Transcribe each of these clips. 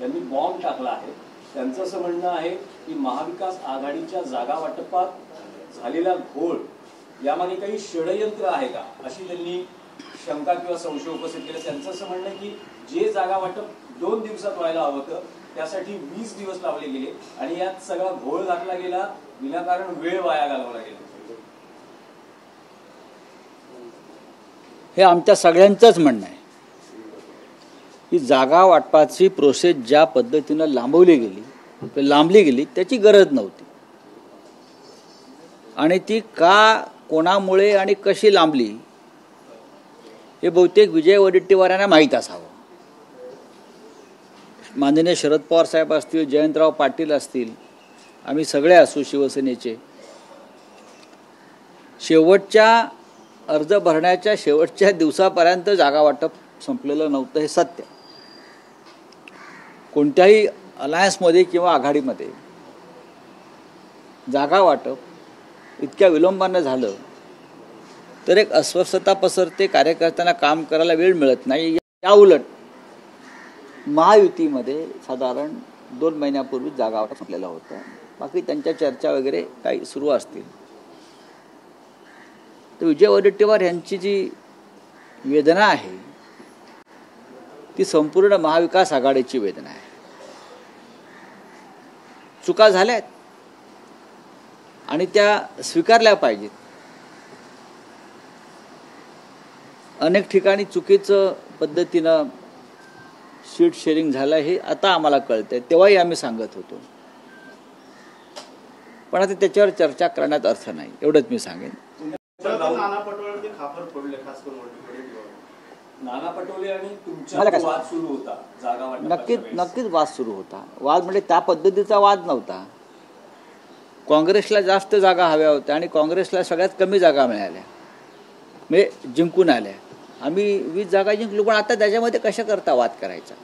यांनी बॉम्ब टाकला आहे। त्यांचं असं म्हणणं आहे की महाविकास आघाडीच्या जागा वाटपात झालेला घोळ यामागे काही षडयंत्र आहे का, अशी त्यांनी शंका किंवा संशय उपस्थित केला। त्यांचं असं म्हणणं आहे की जे जागा वाटप 2 दिवसात व्हायला हवं होतं त्यासाठी 20 दिवस लावले गेले आणि यात सगळा घोळ घातला गेला, विनाकारण वेळ वाया घालवला गेला। हे आमच्या सगळ्यांचंच म्हणणं आहे की जागा वाटपाची प्रोसेस ज्या पद्धतीनं लांबली गेली त्याची गरज नव्हती आणि ती का, कोणामुळे आणि कशी लांबली हे बहुतेक विजय वडेट्टीवारांना माहीत असावं। माननीय शरद पवार साहेब असतील, जयंतराव पाटील असतील, आम्ही सगळे असू शिवसेनेचे, शेवटच्या अर्ज भरण्याच्या शेवटच्या दिवसापर्यंत जागा वाटप संपलेलं नव्हतं हे सत्य। कोणत्याही अलायन्समध्ये किंवा आघाडीमध्ये जागा वाटप इतक्या विलंबानं झालं तर एक अस्वस्थता पसरते, कार्यकर्त्यांना काम करायला वेळ मिळत नाही। या उलट महायुतीमध्ये साधारण 2 महिन्यापूर्वी जागा वाटप संपलेला होता, बाकी त्यांच्या चर्चा वगैरे काही सुरू असतील। तर विजय वडेट्टीवार यांची जी वेदना आहे ती संपूर्ण महाविकास आघाडीची वेदना आहे। चुका झाल्यात आणि त्या स्वीकारल्या पाहिजेत। अनेक ठिकाणी चुकीचं पद्धतीनं सीट शेअरिंग झालं हे आता आम्हाला कळतंय, तेव्हाही आम्ही सांगत होतो, पण आता त्याच्यावर चर्चा करण्यात अर्थ नाही, एवढंच मी सांगेन। नाना पटोले आणि तुमचा वाद सुरू होता जागा वाटपाचा। नक्कीच वाद सुरू होता। वाद म्हणजे त्या पद्धतीचा वाद नव्हता। काँग्रेसला जास्त जागा हव्या होत्या आणि काँग्रेसला सगळ्यात कमी जागा मिळाल्या, म्हणजे जिंकून आल्या। आम्ही 20 जागा जिंकलो, पण आता त्याच्यामध्ये कशा करता वाद करायचा?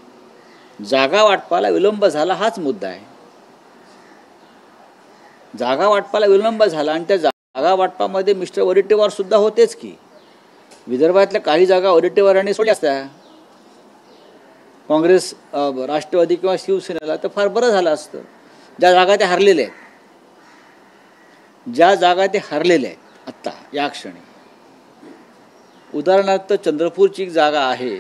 जागा वाटपाला विलंब झाला हाच मुद्दा आहे। जागा वाटपाला विलंब झाला आणि त्या जागा वाटपामध्ये मिस्टर वडेट्टीवार सुद्धा होतेच की। विदर्भातल्या काही जागा वडेट्टीवारांनी सोडल्या असत्या काँग्रेस, राष्ट्रवादी किंवा शिवसेनेला, तर फार बरं झालं असतं। ज्या जागा ते हरलेल्या आहेत आत्ता या क्षणी, उदाहरणार्थ चंद्रपूरची एक जागा आहे